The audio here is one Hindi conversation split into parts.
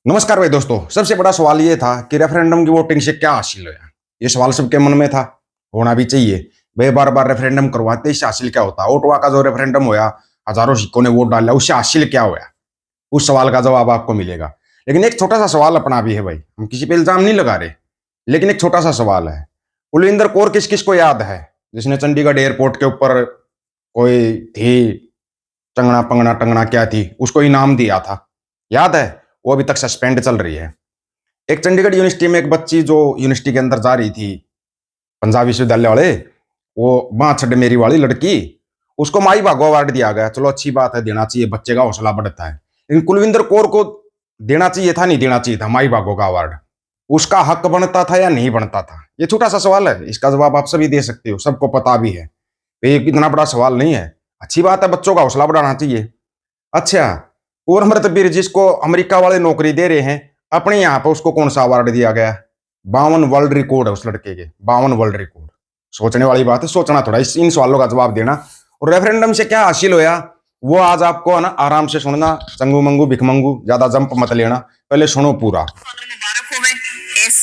नमस्कार भाई दोस्तों। सबसे बड़ा सवाल ये था कि रेफरेंडम की वोटिंग से क्या हासिल होया। ये सवाल सबके मन में था, होना भी चाहिए। भाई बार बार रेफरेंडम करवाते इससे हासिल क्या होता। ओटवा का जो रेफरेंडम होया, हजारों सिक्कों ने वोट डाला, उससे हासिल क्या होया। उस सवाल का जवाब आपको मिलेगा। लेकिन एक छोटा सा सवाल अपना भी है भाई, हम किसी पे इल्जाम नहीं लगा रहे, लेकिन एक छोटा सा सवाल है। कुलविंदर कौर किस किस को याद है, जिसने चंडीगढ़ एयरपोर्ट के ऊपर कोई थी, चंगना पंगना टंगना क्या थी, उसको इनाम दिया था, याद है? वो अभी तक सस्पेंड चल रही है। एक चंडीगढ़ यूनिवर्सिटी में एक बच्ची जो यूनिवर्सिटी के अंदर जा रही थी, पंजाब विश्वविद्यालय वाले, वो माँ छड्डे मेरी वाली लड़की, उसको माई भागो अवार्ड दिया गया। चलो अच्छी बात है, देना चाहिए, बच्चे का हौसला बढ़ता है। लेकिन कुलविंदर कौर को देना चाहिए था, नहीं देना चाहिए था माई भागो का अवार्ड? उसका हक बनता था या नहीं बनता था? ये छोटा सा सवाल है, इसका जवाब आप सभी दे सकते हो, सबको पता भी है। ये इतना बड़ा सवाल नहीं है। अच्छी बात है, बच्चों का हौसला बढ़ाना चाहिए। अच्छा, और अमृतवीर जिसको अमेरिका वाले नौकरी दे रहे हैं, अपने यहाँ पर उसको कौन सा अवार्ड दिया गया? 52 वर्ल्ड रिकॉर्ड है उस लड़के के, 52 वर्ल्ड रिकॉर्ड। सोचने वाली बात है, सोचना थोड़ा, इन सवालों का जवाब देना। और रेफरेंडम से क्या हासिल होया, वो आज आपको है ना आराम से सुनना। चंगू मंगू भिखमंगू ज्यादा जंप मत लेना, पहले सुनो पूरा। मुबारक होवे इस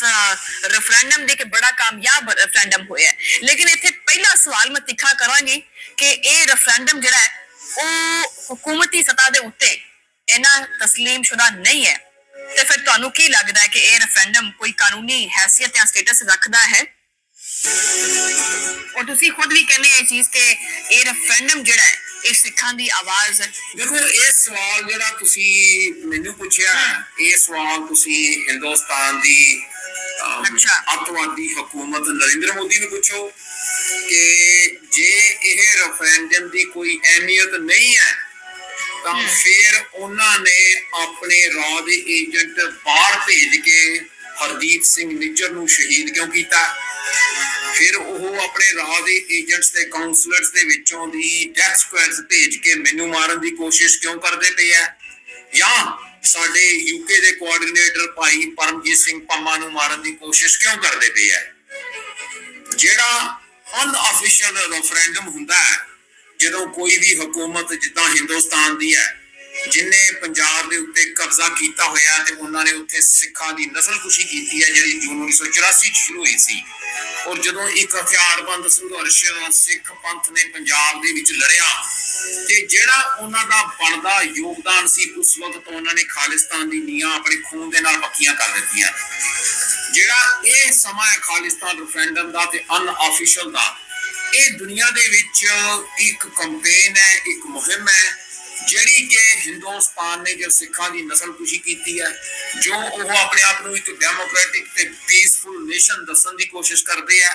रेफरेंडम दे के बड़ा कामयाब रेफरेंडम होया है। लेकिन इथे पहला सवाल मैं तिखा करांगी कि ये रेफरेंडम जिहड़ा है वो हुकूमती सतह दे उत्ते इना तस्लीम शुदा नहीं है। ते फिर ਤੁਹਾਨੂੰ ਕੀ ਲੱਗਦਾ है कि ये रेफरेंडम कोई कानूनी हैसियत या स्टेटस रखता है? और ਤੁਸੀਂ खुद भी कहने ये चीज के ये रेफरेंडम जिहड़ा है ਇਹ ਸਿੱਖਾਂ ਦੀ ਆਵਾਜ਼ ਹੈ। देखो ये सवाल जरा तुसी मैनू पूछया, ये सवाल तुसी हिंदुस्तान दी अच्छा। अतवादी हुकूमत नरेंद्र मोदी ने पूछो कि जे यह रेफरेंडम दी कोई अहमियत नहीं है तो फिर उन्होंने अपने राह दे एजेंट बाहर भेज के हरदीप सिंह निज्जर नू शहीद क्यों किया? फिर ਉਹ ਆਪਣੇ ਰਾਹ ਦੇ ਏਜੰਟਸ ਤੇ ਕਾਉਂਸਲਰਸ ਦੇ ਵਿੱਚੋਂ ਦੀ ਡੈਥ ਸਕੁਐਡਸ ਭੇਜ ਕੇ ਮੈਨੂੰ ਮਾਰਨ ਦੀ ਕੋਸ਼ਿਸ਼ ਕਿਉਂ ਕਰਦੇ ਪਏ ਆ? ਜਾਂ ਸਾਡੇ ਯੂਕੇ ਦੇ ਕੋਆਰਡੀਨੇਟਰ ਭਾਈ ਪਰਮਜੀਤ ਸਿੰਘ ਪੰਮਾ ਨੂੰ ਮਾਰਨ ਦੀ ਕੋਸ਼ਿਸ਼ ਕਿਉਂ ਕਰਦੇ ਪਏ ਆ? ਜਿਹੜਾ ਅਨਅਫੀਸ਼ੀਅਲ ਰੈਫਰੈਂਡਮ ਹੁੰਦਾ ਹੈ ਜਦੋਂ ਕੋਈ ਵੀ ਹੁਕੂਮਤ ਜਿੱਦਾਂ ਹਿੰਦੁਸਤਾਨ ਦੀ ਹੈ जिन्हें पंजाब के उत्ते कब्जा किया होया ते उन्होंने उत्थे सिखां दी नस्लकुशी की है जिहड़ी जून 1984 शुरू हुई सी। और जदों एक हथियारबंद संघर्ष सिख पंथ ने पंजाब दे विच लड़िया ते जिहड़ा उन्हां दा बनदा योगदान सी उस वक्त उन्होंने खालिस्तान दी नीआं अपने खून दे नाल पक्कियां कर दित्तियां। जिहड़ा ये समा है खालिस्तान रेफरेंडम दा ते अनऑफिशियल दा, ये दुनिया दे विच एक कंपेन है, एक मुहिम है ਜਿਹੜੀ ਕਿ ਹਿੰਦੁਸਤਾਨ ਨੇ ਜੋ ਸਿੱਖਾਂ ਦੀ ਨਸਲਕੁਸ਼ੀ ਕੀਤੀ ਹੈ, ਜੋ ਉਹ ਆਪਣੇ ਆਪ ਨੂੰ ਇੱਕ ਡੈਮੋਕ੍ਰੈਟਿਕ ਤੇ ਪੀਸਫੁਲ ਨੇਸ਼ਨ ਦੱਸਣ ਦੀ ਕੋਸ਼ਿਸ਼ ਕਰਦੇ ਆ,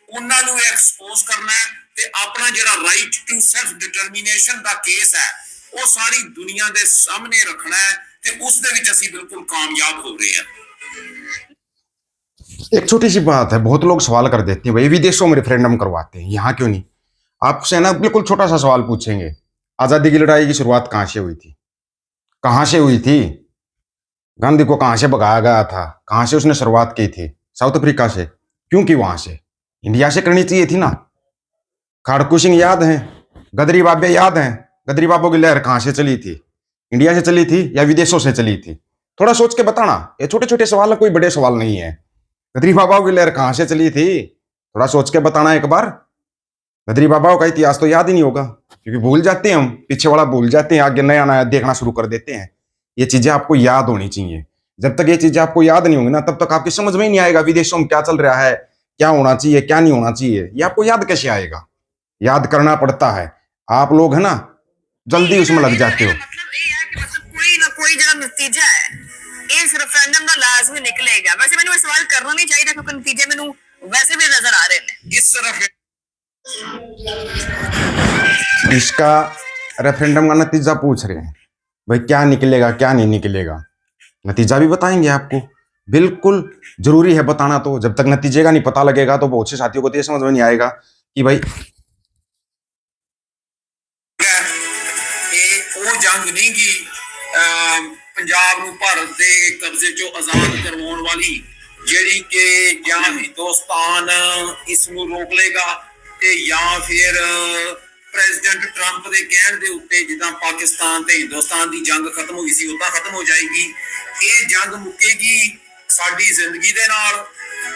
ਉਹਨਾਂ ਨੂੰ ਐਕਸਪੋਜ਼ ਕਰਨਾ ਹੈ ਤੇ ਆਪਣਾ ਜਿਹੜਾ ਰਾਈਟ ਟੂ ਸੈਲਫ ਡਿਟਰਮੀਨੇਸ਼ਨ ਦਾ ਕੇਸ ਹੈ ਉਹ ਸਾਰੀ ਦੁਨੀਆ ਦੇ ਸਾਹਮਣੇ ਰੱਖਣਾ ਹੈ ਤੇ ਉਸ ਦੇ ਵਿੱਚ ਅਸੀਂ ਬਿਲਕੁਲ ਕਾਮਯਾਬ ਹੋ ਰਹੇ ਹਾਂ। एक छोटी सी बात है, बहुत लोग सवाल कर देते हैं भाई विदेशों में रेफरेंडम करवाते हैं, यहाँ क्यों नहीं? आपसे ना बिल्कुल छोटा सा सवाल पूछेंगे, आजादी की लड़ाई की शुरुआत कहां से हुई थी? कहां से हुई थी? गांधी को कहां से भगाया गया था? कहां से उसने शुरुआत की थी? साउथ अफ्रीका से। क्यों की वहां से? इंडिया से करनी चाहिए थी ना। खाड़कू सिंह याद है, गदरी बाबे याद है, गदरी बाबू की लहर कहां से चली थी? इंडिया से चली थी या विदेशों से चली थी? थोड़ा सोच के बताना। ये छोटे छोटे सवाल है, कोई बड़े सवाल नहीं है। गदरी बाबाओं की लहर कहां से चली थी? थोड़ा सोच के बताना एक बार। गदरी बाबाओं का इतिहास तो याद ही नहीं होगा, क्योंकि भूल जाते हैं हम, पीछे वाला भूल जाते हैं, आगे नया नया देखना शुरू कर देते हैं। ये चीजें आपको याद होनी चाहिए। जब तक ये चीजें आपको याद नहीं होंगी ना, तब तक आपकी समझ में ही नहीं आएगा विदेशों में क्या चल रहा है, क्या होना चाहिए, क्या नहीं होना चाहिए। ये आपको याद कैसे आएगा? याद करना पड़ता है। आप लोग है ना जल्दी उसमें लग जाते हो। मतलब ये है कि मतलब कोई ना कोई जो नतीजा है इस रेफरेंडम का लाजमी निकलेगा। वैसे मैंने वो सवाल करना नहीं चाहिए था क्योंकि नतीजे मैंने वैसे भी नजर आ रहे हैं। इस तरफ इसका रेफरेंडम का नतीजा पूछ रहे हैं भाई, क्या निकलेगा क्या नहीं निकलेगा? नतीजा भी बताएंगे आपको, बिल्कुल जरूरी है बताना। तो जब तक नतीजे का नहीं पता लगेगा तो बहुत से साथियों को तो ये समझ में नहीं आएगा कि भाई जंग नहीं की पंजाब ਨੂੰ ਭਾਰਤ ਦੇ ਕਬਜ਼ੇ ਚੋਂ ਆਜ਼ਾਦ ਕਰਵਾਉਣ ਵਾਲੀ, ਜਿਹੜੀ ਕਿ ਜਾਂ ਹਿੰਦੁਸਤਾਨ ਇਸ ਨੂੰ ਰੋਕ ਲੇਗਾ ਤੇ ਜਾਂ ਫਿਰ ਪ੍ਰੈਜ਼ੀਡੈਂਟ ਟਰੰਪ ਦੇ ਕਹਿਣ ਦੇ ਉੱਤੇ ਜਿੱਦਾਂ ਪਾਕਿਸਤਾਨ ਤੇ ਹਿੰਦੁਸਤਾਨ ਦੀ ਜੰਗ ਖਤਮ ਹੋ ਗਈ ਸੀ ਉਦਾਂ ਖਤਮ ਹੋ ਜਾਏਗੀ। ਇਹ ਜੰਗ ਮੁੱਕੇਗੀ ਸਾਡੀ ਜ਼ਿੰਦਗੀ ਦੇ ਨਾਲ,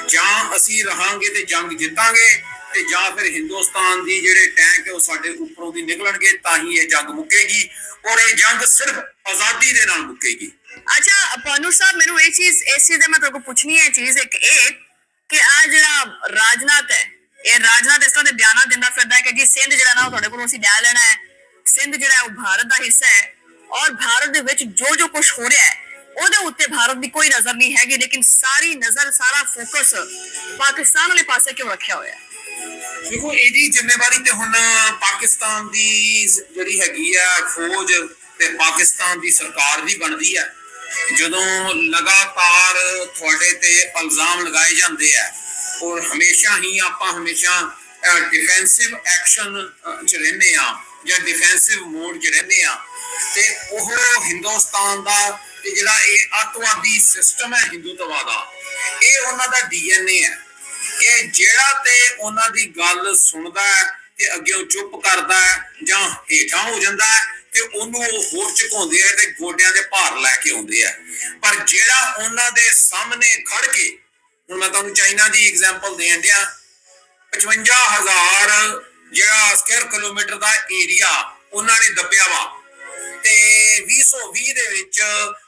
ਜਾਂ ਅਸੀਂ ਰਹਾਂਗੇ ਤੇ ਜੰਗ ਜਿੱਤਾਂਗੇ, ਤੇ ਜਾਂ ਫਿਰ ਹਿੰਦੁਸਤਾਨ ਦੀ ਜਿਹੜੇ ਟੈਂਕ ਹੈ ਉਹ ਸਾਡੇ ਉੱਪਰੋਂ ਦੀ ਨਿਕਲਣਗੇ, ਤਾਂ ਹੀ ਇਹ ਜੰਗ ਮੁੱਕੇਗੀ। ਔਰ ਇਹ ਜੰਗ ਸਿਰਫ ਆਜ਼ਾਦੀ ਦੇ ਨਾਲ ਮੁੱਕੇਗੀ। ਅੱਛਾ ਪਾਨੂ ਸਾਹਿਬ, ਮੈਨੂੰ ਇਹ ਚੀਜ਼ ਇਸ ਚੀਜ਼ ਦਾ ਮੈਂ ਤੁਹਾਡੇ ਕੋਲ ਪੁੱਛਣੀ ਹੈ ਚੀਜ਼ ਇੱਕ ਇਹ ਕਿ ਆ ਜਿਹੜਾ ਰਾਜਨਾਥ ਹੈ, ਇਹ ਰਾਜਨਾਥ ਇਸ ਤਰ੍ਹਾਂ ਦੇ ਬਿਆਨਾਂ ਦਿੰਦਾ ਫਿਰਦਾ ਹੈ ਕਿ ਜੀ ਸਿੰਧ ਜਿਹੜਾ ਨਾ ਉਹ ਤੁਹਾਡੇ ਕੋਲੋਂ ਅਸੀਂ ਲੈ ਲੈਣਾ ਹੈ, ਸਿੰਧ ਜਿਹੜਾ ਹੈ ਉਹ ਭਾਰਤ ਦਾ ਹਿੱਸਾ ਹੈ, ਔਰ ਭਾਰਤ ਦੇ ਵਿੱਚ ਜੋ ਜੋ ਕੁਝ ਹੋ ਰਿਹਾ ਹੈ ਉਹਦੇ ਉੱਤੇ ਭਾਰਤ ਦੀ ਕੋਈ ਨਜ਼ਰ ਨਹੀਂ ਹੈਗੀ, ਲੇਕਿਨ ਸਾਰੀ ਨਜ਼ਰ ਸਾਰਾ ਫੋਕਸ ਪਾਕਿਸਤਾਨ ਵਾਲੇ ਪਾਸੇ ਕਿਉਂ ਰੱਖਿਆ ਹੋਇਆ ਹੈ? ਦੇਖੋ, ਇਹਦੀ ਜ਼ਿੰਮੇਵਾਰੀ ਤੇ ਹੁਣ ਪਾਕਿਸਤਾਨ ਦੀ ਜਿਹੜੀ ਹੈਗੀ ਆ ਫੌਜ ਤੇ ਪਾਕਿਸਤਾਨ ਦੀ ਸਰਕਾਰ ਦੀ ਬਣਦੀ ਹੈ। ਜਦੋਂ ਲਗਾਤਾਰ ਤੁਹਾਡੇ ਤੇ ਇਲਜ਼ਾਮ ਲਗਾਏ ਜਾਂਦੇ ਆ ਔਰ ਹਮੇਸ਼ਾ ਡਿਫੈਂਸਿਵ ਐਕਸ਼ਨ ਚ ਰਹਿੰਦੇ ਆ ਜਾਂ ਡਿਫੈਂਸਿਵ ਮੋਡ ਚ ਰਹਿੰਦੇ ਆ, ਤੇ ਉਹ ਹਿੰਦੁਸਤਾਨ ਦਾ ਤੇ ਜਿਹੜਾ ਇਹ ਅੱਤਵਾਦੀ ਸਿਸਟਮ ਹੈ ਹਿੰਦੂਤਵਾ ਦਾ, ਇਹ ਉਹਨਾਂ ਦਾ DNA ਹੈ ਕਿ ਜਿਹੜਾ ਤੇ ਉਹਨਾਂ ਦੀ ਗੱਲ ਸੁਣਦਾ ਹੈ ਤੇ ਅੱਗੇ ਚੁੱਪ ਕਰਦਾ ਹੈ ਜਾਂ ਹੇਠਾਂ ਹੋ ਜਾਂਦਾ ਹੈ ਤੇ ਉਹਨੂੰ ਉਹ ਹੋਰ ਝੁਕਾਉਂਦੇ ਆ ਤੇ ਗੋਡਿਆਂ ਦੇ ਭਾਰ ਲੈ ਕੇ ਆਉਂਦੇ ਆ। ਪਰ ਜਿਹੜਾ ਉਹਨਾਂ ਦੇ ਸਾਹਮਣੇ ਖੜ ਕੇ, ਹੁਣ ਮੈਂ ਤੁਹਾਨੂੰ ਚਾਈਨਾ ਦੀ ਐਗਜ਼ਾਮਪਲ ਦੇਣ ਡਿਆ, 55,000 ਜਿਹੜਾ ਸਕੁਅਰ ਕਿਲੋਮੀਟਰ ਦਾ ਏਰੀਆ ਉਹਨਾਂ ਨੇ ਦੱਬਿਆ ਵਾ, ਤੇ 2020 ਦੇ ਵਿੱਚ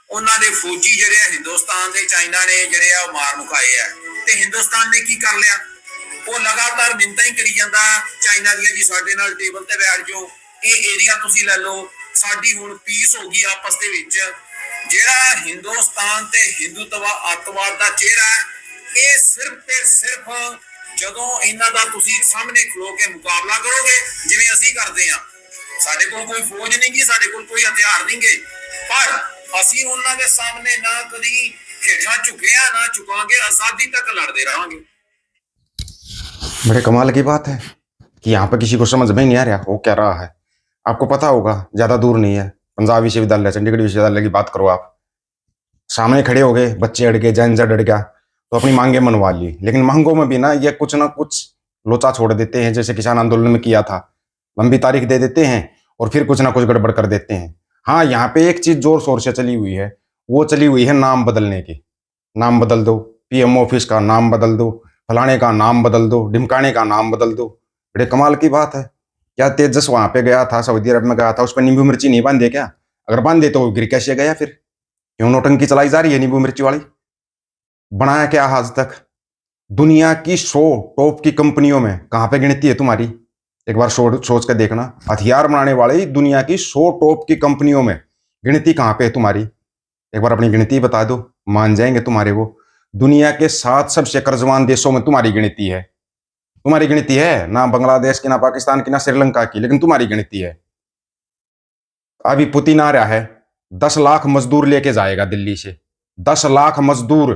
ਉਹਨਾਂ ਦੇ ਫੌਜੀ ਜਿਹੜੇ ਆ ਹਿੰਦੁਸਤਾਨ ਦੇ ਚਾਈਨਾ ਨੇ ਜਿਹੜੇ ਆ ਮਾਰ ਮੁਕਾਏ ਆ, ਤੇ ਹਿੰਦੁਸਤਾਨ ਨੇ ਕੀ ਕਰ ਲਿਆ? ਉਹ ਲਗਾਤਾਰ ਮਿੰਨਤਾਂ ਹੀ ਕਰੀ ਜਾਂਦਾ ਚਾਈਨਾ ਦੀਆਂ, ਜੀ ਸਾਡੇ ਨਾਲ ਟੇਬਲ ਤੇ ਬੈਠ ਜਾਓ, ਇਹ ਏਰੀਆ ਤੁਸੀਂ ਲੈ ਲਓ, ਸਾਡੀ ਹੁਣ ਪੀਸ ਹੋ ਗਈ ਆਪਸ ਦੇ ਵਿੱਚ। ਜਿਹੜਾ ਹਿੰਦੁਸਤਾਨ ਤੇ ਹਿੰਦੂਤਵਾ ਅੱਤਵਾਦ ਦਾ ਚਿਹਰਾ ਹੈ, ਇਹ ਸਿਰਫ ਤੇ ਸਿਰਫ ਜਦੋਂ ਇਹਨਾਂ ਦਾ ਤੁਸੀਂ ਸਾਹਮਣੇ ਖਲੋ ਕੇ ਮੁਕਾਬਲਾ ਕਰੋਗੇ ਜਿਵੇਂ ਅਸੀਂ ਕਰਦੇ ਆ। ਸਾਡੇ ਕੋਲ ਕੋਈ ਫੌਜ ਨਹੀਂ ਗੀ, ਸਾਡੇ ਕੋਲ ਕੋਈ ਹਥਿਆਰ ਨਹੀਂ ਗੇ, ਪਰ ਅਸੀਂ ਉਹਨਾਂ ਦੇ ਸਾਹਮਣੇ ਨਾ ਕਦੀ ਹੇਠਾਂ ਝੁਕਿਆ ਨਾ ਝੁਕਾਂਗੇ, ਆਜ਼ਾਦੀ तक लड़ते रहेंगे। बड़े कमाल की बात है कि यहाँ पे किसी को समझ में नहीं आ रहा वो क्या रहा है। आपको पता होगा, ज्यादा दूर नहीं है, पंजाब विश्वविद्यालय, चंडीगढ़ विश्वविद्यालय की बात करो आप, सामने खड़े हो गए बच्चे, अड़ गए, जन अड़ गया तो अपनी मांगे मनवा ली। लेकिन मांगों में भी ना ये कुछ ना कुछ लोचा छोड़ देते हैं, जैसे किसान आंदोलन में किया था, लंबी तारीख दे देते हैं और फिर कुछ ना कुछ गड़बड़ कर देते हैं। हाँ, यहाँ पे एक चीज जोर शोर से चली हुई है, वो चली हुई है नाम बदलने की। नाम बदल दो, पीएम ऑफिस का नाम बदल दो, फलाने का नाम बदल दो, ढिमकाने का नाम बदल दो। बड़े कमाल की बात है। क्या तेजस वहां पे गया था, सऊदी अरब में गया था, उस पर नींबू मिर्ची नहीं बांधे क्या? अगर बांधे तो गिर कैसे गया? फिर क्यों नौटंकी चलाई जा रही है नींबू मिर्ची वाली? बनाया क्या आज तक? दुनिया की 100 टॉप की कंपनियों में कहां पे गिनती है तुम्हारी? एक बार सोच कर देखना, हथियार बनाने वाली दुनिया की 100 टॉप की कंपनियों में गिनती कहां पे है तुम्हारी? एक बार अपनी गिनती बता दो, मान जाएंगे तुम्हारे वो। दुनिया के 7 सबसे कर्जवान देशों में तुम्हारी गिनती है। तुम्हारी गिनती है ना बांग्लादेश की, ना पाकिस्तान की, ना श्रीलंका की, लेकिन तुम्हारी गिनती है। अभी पुतिन आ रहा है, 10 लाख मजदूर लेके जाएगा दिल्ली से, 10 लाख मजदूर।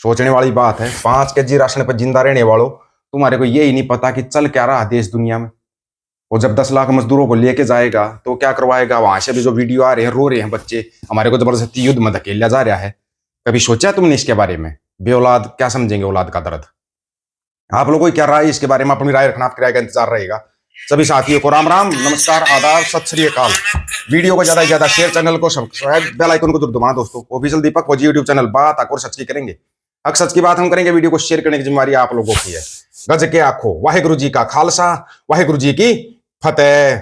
सोचने वाली बात है, 5 केजी राशन पर जिंदा रहने वालों, तुम्हारे को यही नहीं पता कि चल क्या रहा देश दुनिया में। वो जब 10 लाख मजदूरों को लेके जाएगा तो क्या करवाएगा? वहां से भी जो वीडियो आ रहे हैं, रो रहे हैं बच्चे, हमारे को जबरदस्ती युद्ध में धकेला जा रहा है। कभी सोचा तुमने इसके बारे में? बेऔलाद क्या समझेंगे औलाद का दर्द? आप लोगों की क्या राय इसके बारे में? अपनी राय रखना, आपकी राय का इंतजार रहेगा। सभी साथियों को राम राम, नमस्कार, आदाब, सत श्री अकाल। वीडियो को ज्यादा से ज्यादा शेयर, चैनल को सब्सक्राइब, बेल आइकन को जरूर दबाना दोस्तों। ऑफिशियल दीपक फौजी यूट्यूब चैनल, बात आकर सच की करेंगे, हक सच की बात हम करेंगे। वीडियो को शेयर करने की जिम्मेवारी आप लोगों की है। गज के आखो, वाहिगुरु जी का खालसा, वाहिगुरु जी की फतेह।